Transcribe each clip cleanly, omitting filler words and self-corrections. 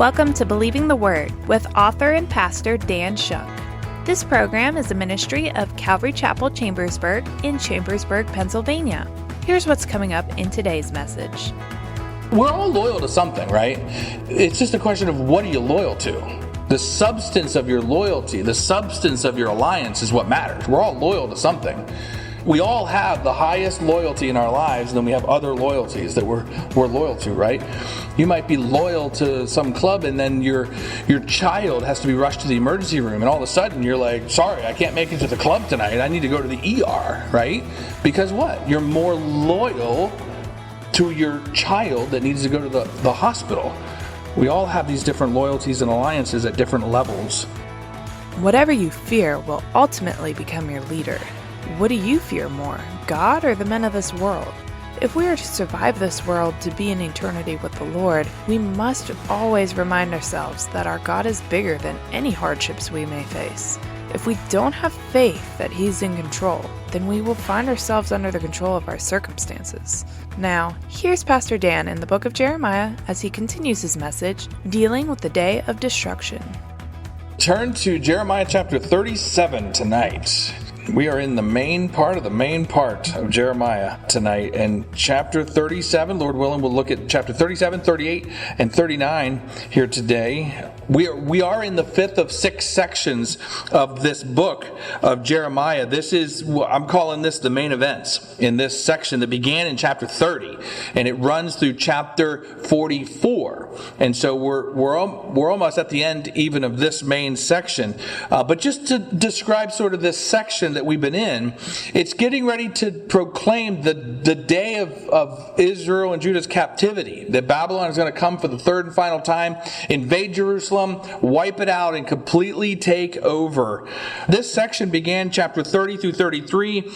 Welcome to Believing the Word with author and pastor Dan Shunk. This program is a ministry of Calvary Chapel Chambersburg in Chambersburg, Pennsylvania. Here's what's coming up in today's message. We're all loyal to something, right? It's just a question of what are you loyal to? The substance of your loyalty, the substance of your alliance is what matters. We're all loyal to something. We all have the highest loyalty in our lives, and then we have other loyalties that we're loyal to, right? You might be loyal to some club, and then your child has to be rushed to the emergency room, and all of a sudden you're like, sorry, I can't make it to the club tonight. I need to go to the ER, right? Because what? You're more loyal to your child that needs to go to the hospital. We all have these different loyalties and alliances at different levels. Whatever you fear will ultimately become your leader. What do you fear more, God or the men of this world? If we are to survive this world to be in eternity with the Lord, we must always remind ourselves that our God is bigger than any hardships we may face. If we don't have faith that He's in control, then we will find ourselves under the control of our circumstances. Now, here's Pastor Dan in the book of Jeremiah as he continues his message, dealing with the day of destruction. Turn to Jeremiah chapter 37 tonight. We are in the main part of Jeremiah tonight. And chapter 37, Lord willing, we'll look at chapter 37, 38, and 39 here today. We are in the fifth of 6 sections of this book of Jeremiah. I'm calling this the main events in this section that began in chapter 30, and it runs through chapter 44. And so we're almost at the end even of this main section. But just to describe sort of this section that we've been in, it's getting ready to proclaim the day of Israel and Judah's captivity. That Babylon is going to come for the third and final time, invade Jerusalem, wipe it out, and completely take over. This section began chapter 30 through 33.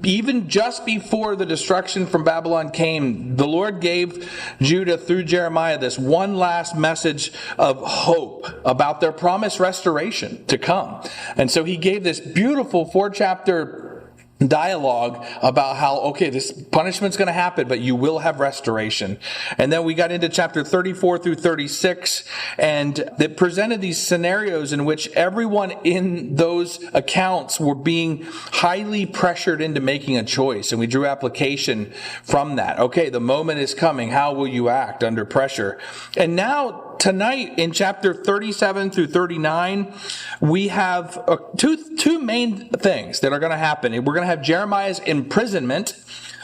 Even just before the destruction from Babylon came, the Lord gave Judah through Jeremiah this one last message of hope about their promised restoration to come. And so he gave this beautiful 4-chapter dialogue about how, okay, this punishment's going to happen, but you will have restoration. And then we got into chapter 34 through 36, and it presented these scenarios in which everyone in those accounts were being highly pressured into making a choice. And we drew application from that. Okay, the moment is coming. How will you act under pressure? And now, tonight, in chapter 37 through 39, we have two main things that are going to happen. We're going to have Jeremiah's imprisonment.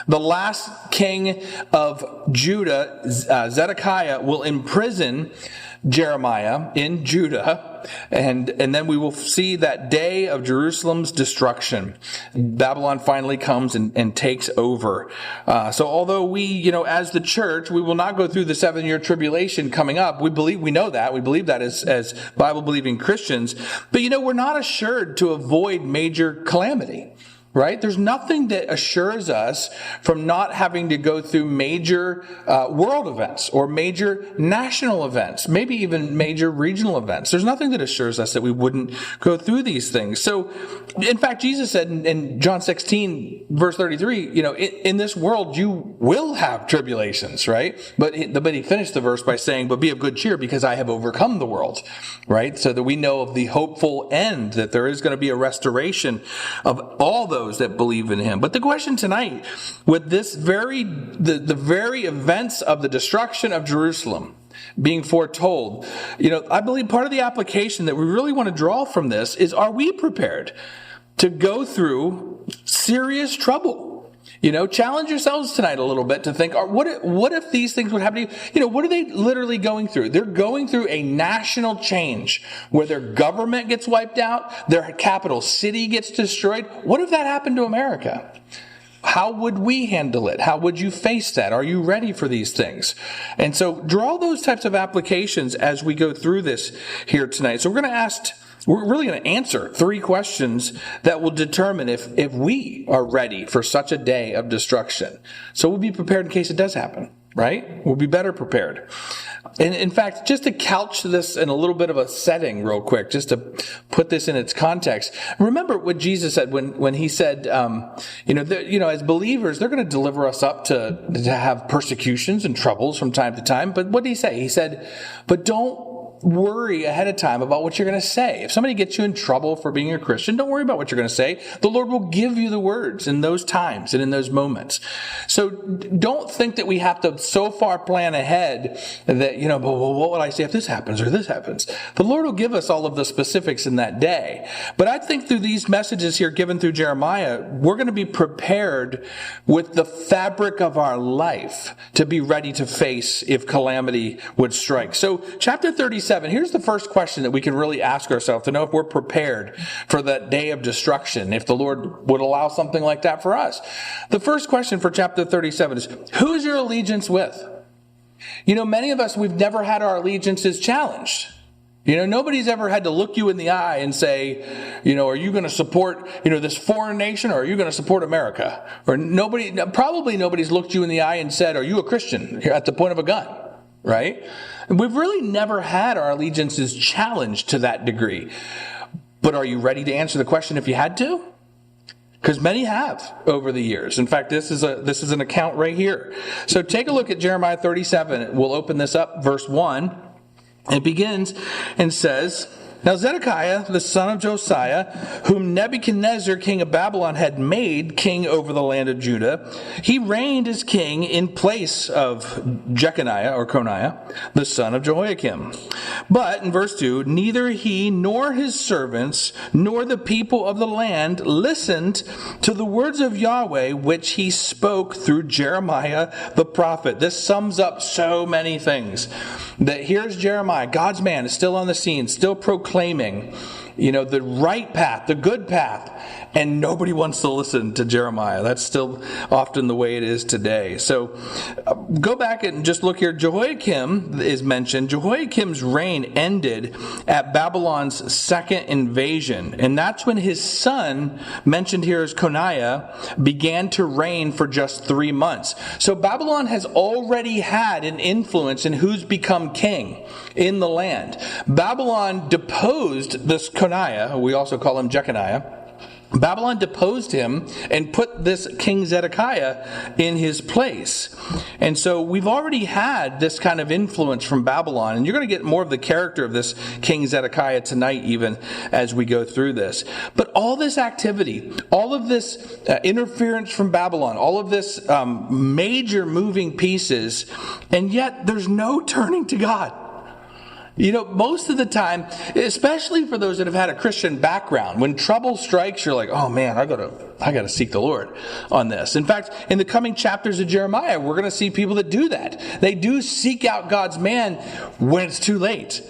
The last king of Judah, Zedekiah, will imprison Jeremiah in Judah, and then we will see that day of Jerusalem's destruction. Babylon finally comes and takes over. So although we, as the church, we will not go through the 7-year tribulation coming up. We know that. We believe that as Bible-believing Christians. But we're not assured to avoid major calamity. Right? There's nothing that assures us from not having to go through major world events or major national events, maybe even major regional events. There's nothing that assures us that we wouldn't go through these things. So, in fact, Jesus said in John 16, verse 33, in this world you will have tribulations, right? But he finished the verse by saying, but be of good cheer because I have overcome the world, right? So that we know of the hopeful end, that there is going to be a restoration of all those that believe in him. But the question tonight, with this the very events of the destruction of Jerusalem being foretold, I believe part of the application that we really want to draw from this is, are we prepared to go through serious trouble? Challenge yourselves tonight a little bit to think, what if these things would happen to you? What are they literally going through? They're going through a national change where their government gets wiped out, their capital city gets destroyed. What if that happened to America? How would we handle it? How would you face that? Are you ready for these things? And so draw those types of applications as we go through this here tonight. So we're really going to answer 3 questions that will determine if we are ready for such a day of destruction. So we'll be prepared in case it does happen, right? We'll be better prepared. And in fact, just to couch this in a little bit of a setting real quick, just to put this in its context, remember what Jesus said when he said, as believers, they're going to deliver us up to have persecutions and troubles from time to time. But what did he say? He said, but don't worry ahead of time about what you're going to say. If somebody gets you in trouble for being a Christian, don't worry about what you're going to say. The Lord will give you the words in those times and in those moments. So don't think that we have to so far plan ahead that, well, what would I say if this happens or this happens? The Lord will give us all of the specifics in that day. But I think through these messages here given through Jeremiah, we're going to be prepared with the fabric of our life to be ready to face if calamity would strike. So chapter 37, here's the first question that we can really ask ourselves to know if we're prepared for that day of destruction, if the Lord would allow something like that for us. The first question for chapter 37 is, who is your allegiance with? Many of us, we've never had our allegiances challenged. Nobody's ever had to look you in the eye and say, are you going to support, this foreign nation, or are you going to support America? Or probably nobody's looked you in the eye and said, are you a Christian? You're at the point of a gun, right? And we've really never had our allegiances challenged to that degree. But are you ready to answer the question if you had to? Because many have over the years. In fact, this is an account right here. So take a look at Jeremiah 37. We'll open this up, verse 1. It begins and says, Now Zedekiah, the son of Josiah, whom Nebuchadnezzar, king of Babylon, had made king over the land of Judah, he reigned as king in place of Jeconiah, or Coniah, the son of Jehoiakim. But, in verse 2, neither he nor his servants, nor the people of the land listened to the words of Yahweh, which he spoke through Jeremiah the prophet. This sums up so many things. That here's Jeremiah, God's man, is still on the scene, still proclaiming, the right path, the good path, and nobody wants to listen to Jeremiah. That's still often the way it is today. So go back and just look here. Jehoiakim is mentioned. Jehoiakim's reign ended at Babylon's second invasion, and that's when his son, mentioned here as Coniah, began to reign for just 3 months. So Babylon has already had an influence in who's become king in the land. Babylon deposed this Coniah, we also call him Jeconiah. Babylon deposed him and put this King Zedekiah in his place. And so we've already had this kind of influence from Babylon, and you're going to get more of the character of this King Zedekiah tonight even as we go through this. But all this activity, all of this interference from Babylon, all of this major moving pieces, and yet there's no turning to God. Most of the time, especially for those that have had a Christian background, when trouble strikes, you're like, oh man, I gotta seek the Lord on this. In fact, in the coming chapters of Jeremiah, we're going to see people that do that. They do seek out God's man when it's too late.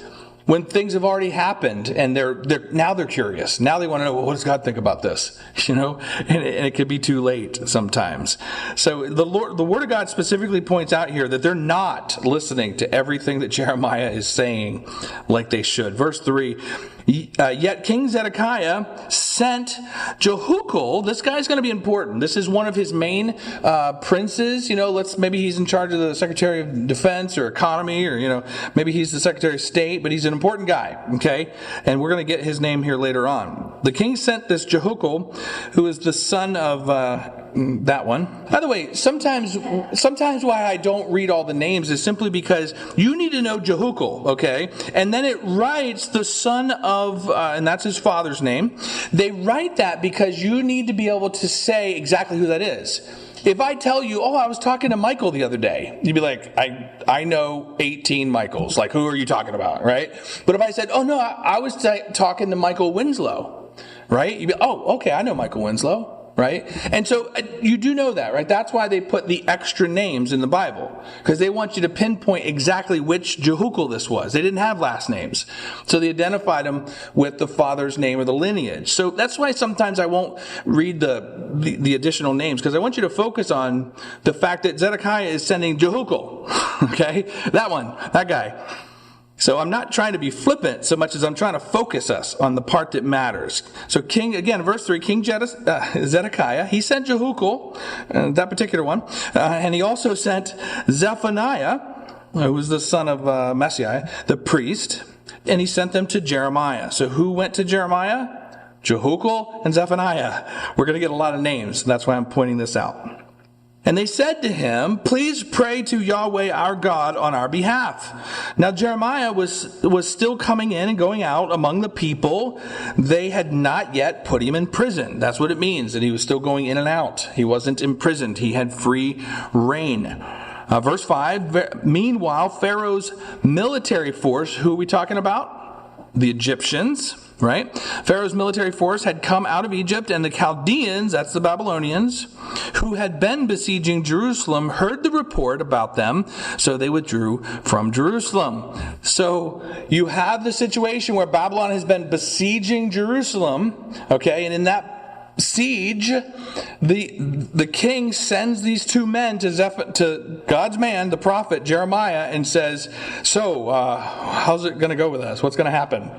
When things have already happened and they're curious. Now they want to know, well, what does God think about this? And it could be too late sometimes. So the Word of God specifically points out here that they're not listening to everything that Jeremiah is saying like they should. Verse 3, yet King Zedekiah sent Jehukal. This guy's going to be important. This is one of his main princes. Maybe he's in charge of the Secretary of Defense or Economy, or maybe he's the Secretary of State, but he's an important guy. Okay, and we're going to get his name here later on. The king sent this Jehukal, who is the son of that one. By the way, sometimes why I don't read all the names is simply because you need to know Jehukal, okay? And then it writes the son of, and that's his father's name. They write that because you need to be able to say exactly who that is. If I tell you, I was talking to Michael the other day, you'd be like, I know 18 Michaels. Like, who are you talking about, right? But if I said, I was talking to Michael Winslow, right? You'd be, okay, I know Michael Winslow. Right? And so you do know that, right? That's why they put the extra names in the Bible, because they want you to pinpoint exactly which Jehukal this was. They didn't have last names. So they identified him with the father's name or the lineage. So that's why sometimes I won't read the additional names, because I want you to focus on the fact that Zedekiah is sending Jehukal. Okay? That guy. So I'm not trying to be flippant so much as I'm trying to focus us on the part that matters. So verse 3, King Zedekiah, he sent Jehukal, that particular one, and he also sent Zephaniah, who was the son of Messiah, the priest, and he sent them to Jeremiah. So who went to Jeremiah? Jehukal and Zephaniah. We're going to get a lot of names. That's why I'm pointing this out. And they said to him, please pray to Yahweh our God on our behalf. Now Jeremiah was still coming in and going out among the people. They had not yet put him in prison. That's what it means, that he was still going in and out. He wasn't imprisoned. He had free reign. Verse 5, meanwhile, Pharaoh's military force, who are we talking about? The Egyptians. Right? Pharaoh's military force had come out of Egypt, and the Chaldeans, that's the Babylonians, who had been besieging Jerusalem, heard the report about them, so they withdrew from Jerusalem. So you have the situation where Babylon has been besieging Jerusalem, okay, and in that siege, the king sends these two men to God's man, the prophet Jeremiah, and says, so, how's it going to go with us? What's going to happen?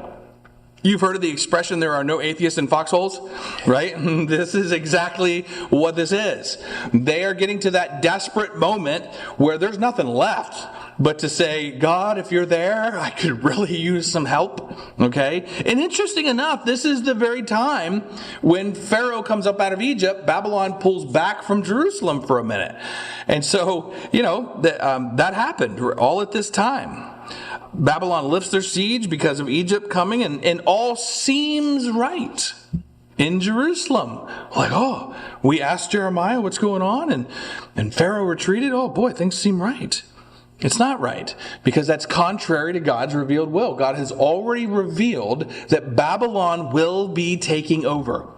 You've heard of the expression, there are no atheists in foxholes, right? This is exactly what this is. They are getting to that desperate moment where there's nothing left but to say, God, if you're there, I could really use some help, okay? And interesting enough, this is the very time when Pharaoh comes up out of Egypt, Babylon pulls back from Jerusalem for a minute. And so, that happened all at this time. Babylon lifts their siege because of Egypt coming, and all seems right in Jerusalem. Like, oh, we asked Jeremiah what's going on, and Pharaoh retreated. Oh boy, things seem right. It's not right, because that's contrary to God's revealed will. God has already revealed that Babylon will be taking over.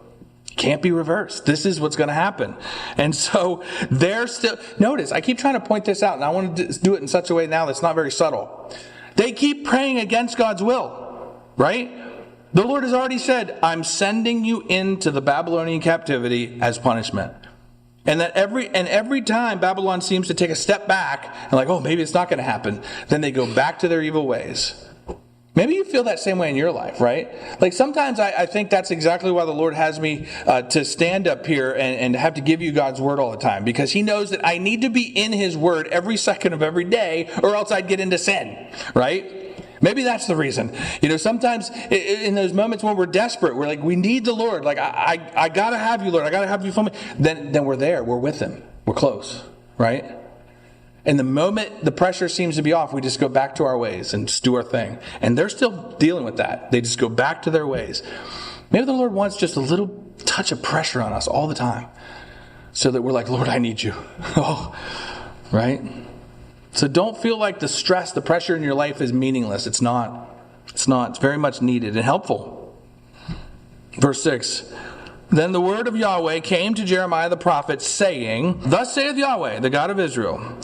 Can't be reversed. This is what's going to happen. And so they're still, notice, I keep trying to point this out, and I want to do it in such a way now that's not very subtle. They keep praying against God's will, right? The Lord has already said, I'm sending you into the Babylonian captivity as punishment. And that every time Babylon seems to take a step back and like, oh, maybe it's not going to happen, then they go back to their evil ways. Maybe you feel that same way in your life, right? Like sometimes I think that's exactly why the Lord has me to stand up here and have to give you God's word all the time. Because he knows that I need to be in his word every second of every day, or else I'd get into sin, right? Maybe that's the reason. Sometimes in those moments when we're desperate, we're like, we need the Lord. Like, I got to have you, Lord. I got to have you for me. Then we're there. We're with him. We're close, right? And the moment the pressure seems to be off, we just go back to our ways and just do our thing. And they're still dealing with that. They just go back to their ways. Maybe the Lord wants just a little touch of pressure on us all the time, so that we're like, Lord, I need you. Oh, right? So don't feel like the stress, the pressure in your life is meaningless. It's not. It's not. It's very much needed and helpful. Verse 6. Then the word of Yahweh came to Jeremiah the prophet, saying, Thus saith Yahweh, the God of Israel,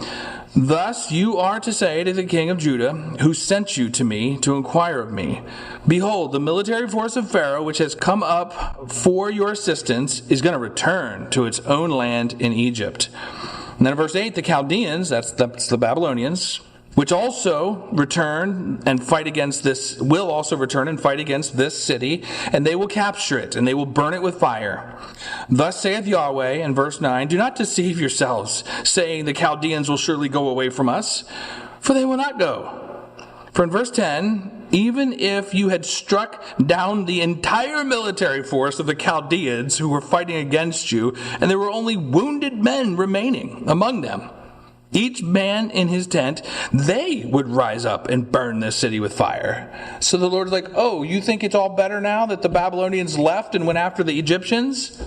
Thus you are to say to the king of Judah, who sent you to me to inquire of me, Behold, the military force of Pharaoh, which has come up for your assistance, is going to return to its own land in Egypt. And then in verse 8, the Chaldeans, that's the Babylonians, which also return and fight against this, will also return and fight against this city, and they will capture it, and they will burn it with fire. Thus saith Yahweh, in verse 9, Do not deceive yourselves, saying, The Chaldeans will surely go away from us, for they will not go. For in verse 10, even if you had struck down the entire military force of the Chaldeans who were fighting against you, and there were only wounded men remaining among them, each man in his tent, they would rise up and burn this city with fire. So the Lord's like, oh, you think it's all better now that the Babylonians left and went after the Egyptians?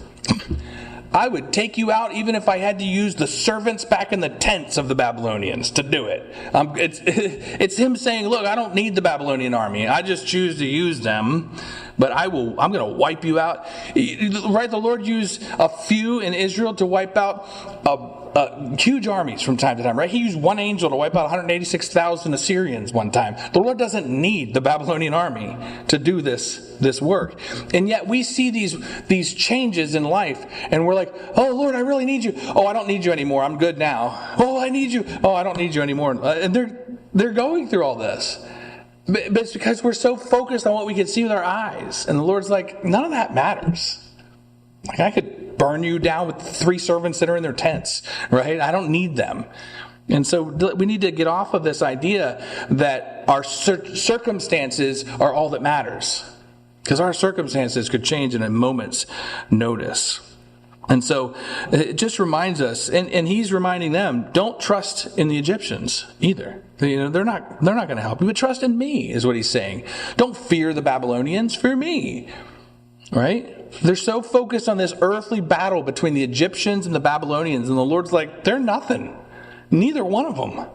I would take you out even if I had to use the servants back in the tents of the Babylonians to do it. It's him saying, look, I don't need the Babylonian army. I just choose to use them. But I'm going to wipe you out. Right? The Lord used a few in Israel to wipe out huge armies from time to time, right? He used one angel to wipe out 186,000 Assyrians one time. The Lord doesn't need the Babylonian army to do this work. And yet we see these changes in life, and we're like, oh, Lord, I really need you. Oh, I don't need you anymore. I'm good now. Oh, I need you. Oh, I don't need you anymore. And they're going through all this. But it's because we're so focused on what we can see with our eyes. And the Lord's like, none of that matters. Like, I could burn you down with 3 servants that are in their tents, right? I don't need them. And so we need to get off of this idea that our circumstances are all that matters. Because our circumstances could change in a moment's notice. And so it just reminds us, and he's reminding them, don't trust in the Egyptians either. They're not going to help you, but trust in me is what he's saying. Don't fear the Babylonians, fear me. Right? They're so focused on this earthly battle between the Egyptians and the Babylonians, and the Lord's like, they're nothing. Neither one of them.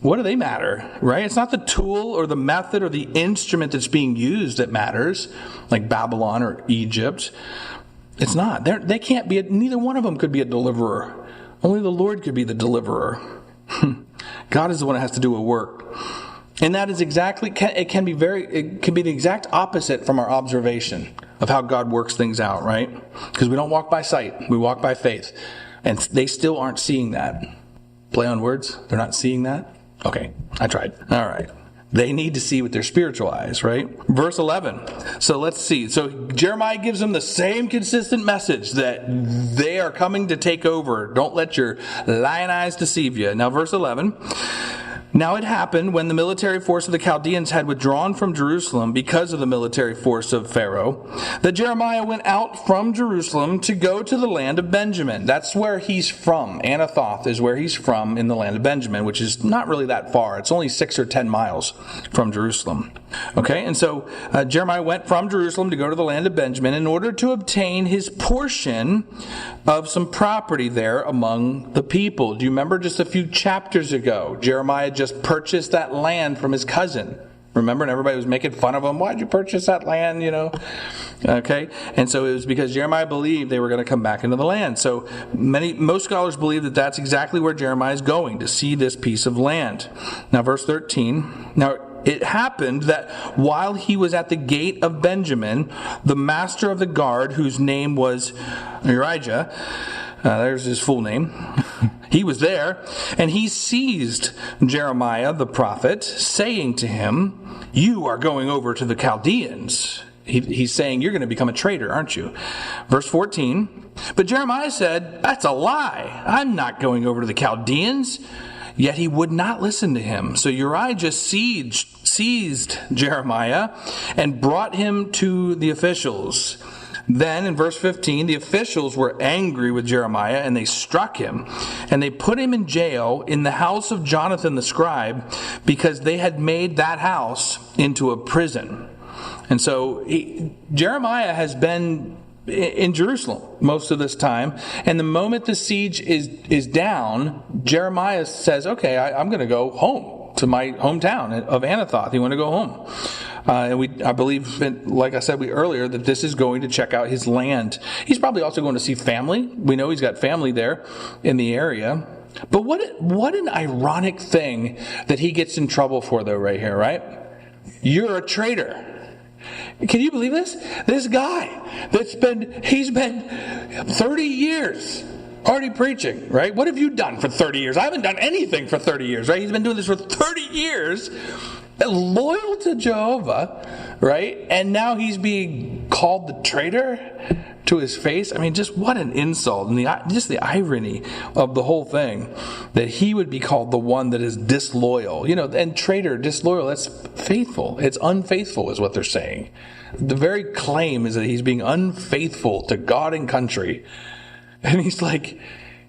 What do they matter, right? It's not the tool or the method or the instrument that's being used that matters, like Babylon or Egypt. It's not. They can't be, neither one of them could be a deliverer. Only the Lord could be the deliverer. God is the one that has to do a work. And that is exactly, it can be the exact opposite from our observation of how God works things out, right? Because we don't walk by sight, we walk by faith. And they still aren't seeing that. Play on words? They're not seeing that? Okay, I tried. All right. They need to see with their spiritual eyes, right? Verse 11. So let's see. So Jeremiah gives them the same consistent message that they are coming to take over. Don't let your lying eyes deceive you. Now, verse 11. Now it happened when the military force of the Chaldeans had withdrawn from Jerusalem because of the military force of Pharaoh, that Jeremiah went out from Jerusalem to go to the land of Benjamin. That's where he's from. Anathoth is where he's from in the land of Benjamin, which is not really that far. It's only 6 or 10 miles from Jerusalem. Okay, and so Jeremiah went from Jerusalem to go to the land of Benjamin in order to obtain his portion of some property there among the people. Do you remember just a few chapters ago, Jeremiah just purchased that land from his cousin? Remember, and everybody was making fun of him. Why'd you purchase that land, Okay, and so it was because Jeremiah believed they were going to come back into the land. So most scholars believe that that's exactly where Jeremiah is going, to see this piece of land. Now, verse 13. Now, it happened that while he was at the gate of Benjamin, the master of the guard, whose name was Urijah, there's his full name, he was there, and he seized Jeremiah the prophet, saying to him, "You are going over to the Chaldeans." He's saying, you're going to become a traitor, aren't you? Verse 14, but Jeremiah said, "That's a lie. I'm not going over to the Chaldeans." Yet he would not listen to him. So Urijah seized Jeremiah and brought him to the officials. Then in verse 15, the officials were angry with Jeremiah, and they struck him. And they put him in jail in the house of Jonathan the scribe, because they had made that house into a prison. And so Jeremiah has been in Jerusalem most of this time, and the moment the siege is down, Jeremiah says, okay, I'm going to go home to my hometown of Anathoth. You want to go home? And I believe, like I said earlier, that this is going to check out his land. He's probably also going to see family. We know he's got family there in the area. But what an ironic thing that he gets in trouble for, though, right here, right? You're a traitor. Can you believe this? This guy he's been 30 years already preaching, right? What have you done for 30 years? I haven't done anything for 30 years, right? He's been doing this for 30 years, loyal to Jehovah, right? And now he's being called the traitor to his face. I mean, just what an insult, and just the irony of the whole thing, that he would be called the one that is disloyal. And traitor, disloyal, that's faithful. It's unfaithful is what they're saying. The very claim is that he's being unfaithful to God and country. And he's like,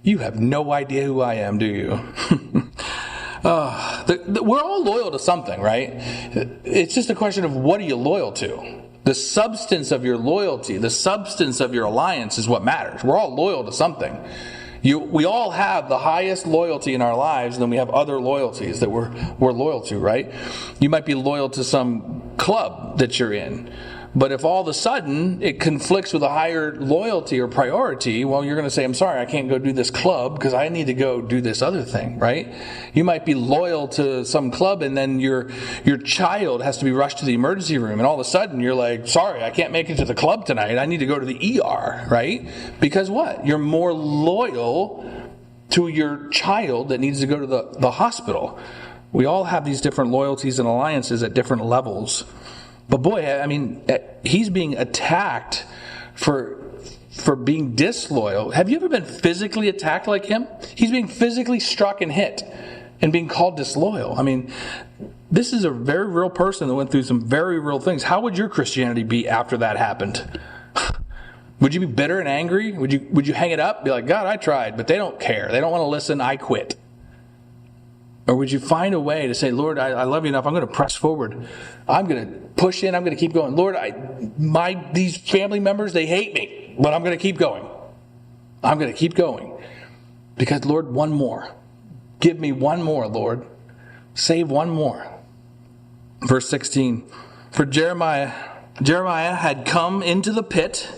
you have no idea who I am, do you? We're all loyal to something, right? It's just a question of what are you loyal to? The substance of your loyalty, the substance of your alliance is what matters. We're all loyal to something. We all have the highest loyalty in our lives, and then we have other loyalties that we're loyal to, right? You might be loyal to some club that you're in. But if all of a sudden it conflicts with a higher loyalty or priority, well, you're going to say, I'm sorry, I can't go do this club because I need to go do this other thing, right? You might be loyal to some club, and then your child has to be rushed to the emergency room, and all of a sudden you're like, sorry, I can't make it to the club tonight. I need to go to the ER, right? Because what? You're more loyal to your child that needs to go to the hospital. We all have these different loyalties and alliances at different levels. But boy, I mean, he's being attacked for being disloyal. Have you ever been physically attacked like him? He's being physically struck and hit and being called disloyal. I mean, this is a very real person that went through some very real things. How would your Christianity be after that happened? Would you be bitter and angry? Would you hang it up? Be like, God, I tried, but they don't care. They don't want to listen. I quit. Or would you find a way to say, Lord, I love you enough. I'm going to press forward. I'm going to push in. I'm going to keep going. Lord, these family members, they hate me, but I'm going to keep going. I'm going to keep going. Because, Lord, one more. Give me one more, Lord. Save one more. Verse 16. For Jeremiah had come into the pit,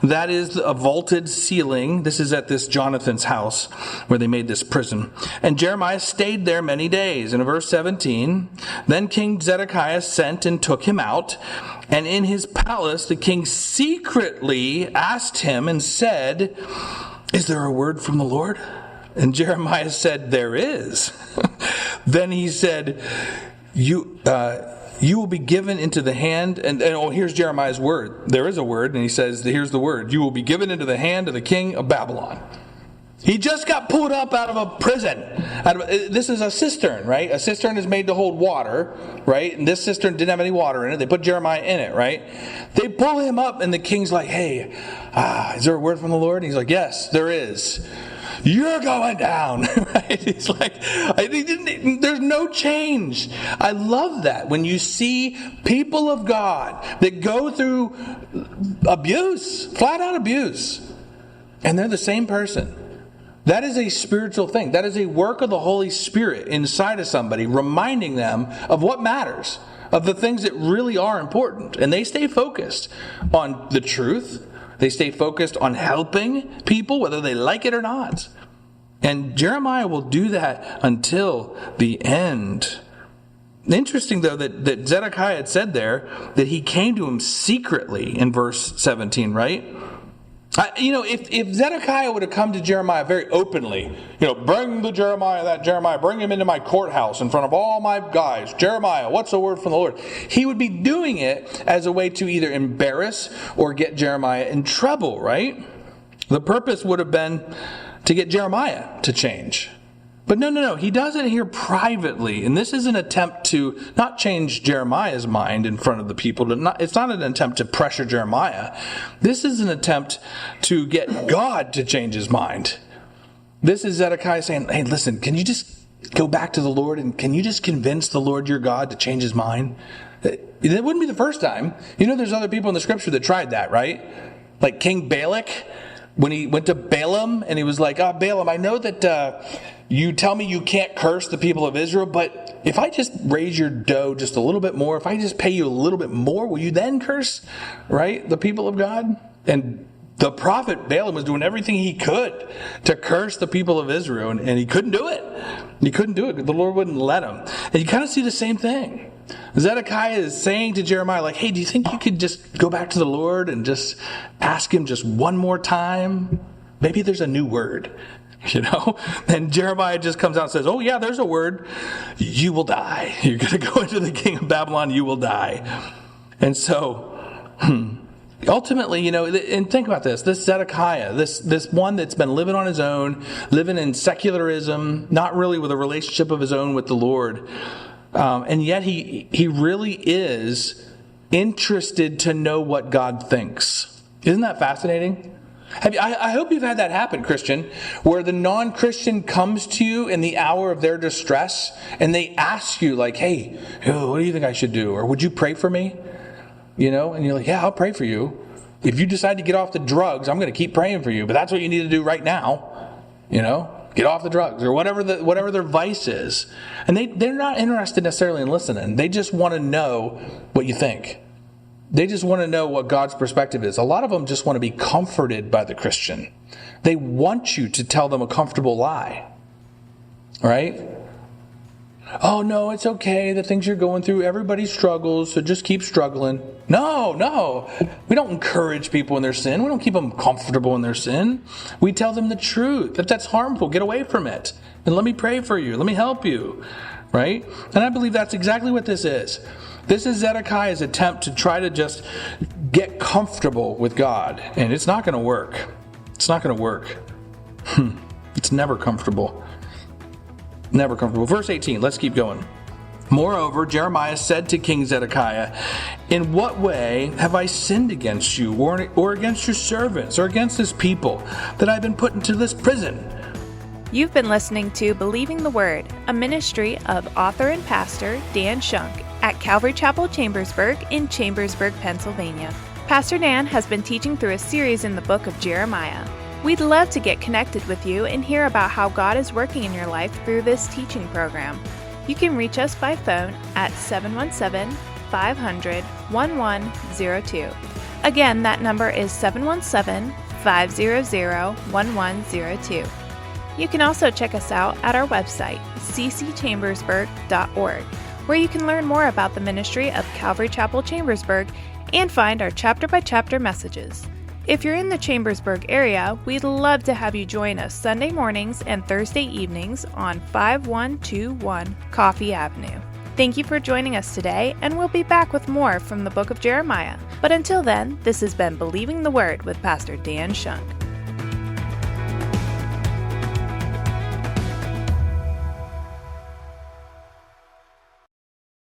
that is a vaulted ceiling. This is at this Jonathan's house where they made this prison. And Jeremiah stayed there many days. And in verse 17, then King Zedekiah sent and took him out. And in his palace, the king secretly asked him and said, is there a word from the Lord? And Jeremiah said, there is. Then he said, you will be given into the hand, and here's Jeremiah's word. There is a word, and he says, here's the word. You will be given into the hand of the king of Babylon. He just got pulled up out of a prison. This is a cistern, right? A cistern is made to hold water, right? And this cistern didn't have any water in it. They put Jeremiah in it, right? They pull him up, and the king's like, hey, is there a word from the Lord? And he's like, yes, there is. You're going down, right? He's like, there's no change. I love that when you see people of God that go through abuse, flat out abuse, and they're the same person. That is a spiritual thing. That is a work of the Holy Spirit inside of somebody, reminding them of what matters, of the things that really are important. And they stay focused on the truth. They stay focused on helping people, whether they like it or not. And Jeremiah will do that until the end. Interesting, though, that Zedekiah had said there that he came to him secretly in verse 17, right? If Zedekiah would have come to Jeremiah very openly, bring Jeremiah, bring him into my courthouse in front of all my guys. Jeremiah, what's the word from the Lord? He would be doing it as a way to either embarrass or get Jeremiah in trouble, right? The purpose would have been to get Jeremiah to change. But no. He does it here privately. And this is an attempt to not change Jeremiah's mind in front of the people. It's not an attempt to pressure Jeremiah. This is an attempt to get God to change his mind. This is Zedekiah saying, hey, listen, can you just go back to the Lord and can you just convince the Lord your God to change his mind? It wouldn't be the first time. There's other people in the scripture that tried that, right? Like King Balak, when he went to Balaam and he was like, Balaam, I know that you tell me you can't curse the people of Israel, but if I just raise your dough just a little bit more, if I just pay you a little bit more, will you then curse, right, the people of God? And the prophet Balaam was doing everything he could to curse the people of Israel, and he couldn't do it. He couldn't do it. The Lord wouldn't let him. And you kind of see the same thing. Zedekiah is saying to Jeremiah, like, hey, do you think you could just go back to the Lord and just ask him just one more time? Maybe there's a new word. And Jeremiah just comes out and says, oh yeah, there's a word. You will die. You're going to go into the king of Babylon. You will die. And so, ultimately, and think about this Zedekiah, this one that's been living on his own, living in secularism, not really with a relationship of his own with the Lord. And yet he really is interested to know what God thinks. Isn't that fascinating? I hope you've had that happen, Christian, where the non-Christian comes to you in the hour of their distress and they ask you like, hey, what do you think I should do? Or would you pray for me? And you're like, yeah, I'll pray for you. If you decide to get off the drugs, I'm going to keep praying for you. But that's what you need to do right now. Get off the drugs or whatever their vice is. And they're not interested necessarily in listening. They just want to know what you think. They just want to know what God's perspective is. A lot of them just want to be comforted by the Christian. They want you to tell them a comfortable lie. Right? Oh, no, it's okay. The things you're going through, everybody struggles, so just keep struggling. No. We don't encourage people in their sin. We don't keep them comfortable in their sin. We tell them the truth. If that's harmful, get away from it. And let me pray for you. Let me help you. Right? And I believe that's exactly what this is. This is Zedekiah's attempt to try to just get comfortable with God. And it's not going to work. It's not going to work. It's never comfortable. Never comfortable. Verse 18, let's keep going. Moreover, Jeremiah said to King Zedekiah, "In what way have I sinned against you, or against your servants, or against this people, that I've been put into this prison?" You've been listening to Believing the Word, a ministry of author and pastor Dan Shunk at Calvary Chapel Chambersburg in Chambersburg, Pennsylvania. Pastor Dan has been teaching through a series in the book of Jeremiah. We'd love to get connected with you and hear about how God is working in your life through this teaching program. You can reach us by phone at 717-500-1102. Again, that number is 717-500-1102. You can also check us out at our website, cchambersburg.org, where you can learn more about the ministry of Calvary Chapel Chambersburg and find our chapter-by-chapter messages. If you're in the Chambersburg area, we'd love to have you join us Sunday mornings and Thursday evenings on 5121 Coffee Avenue. Thank you for joining us today, and we'll be back with more from the book of Jeremiah. But until then, this has been Believing the Word with Pastor Dan Shunk.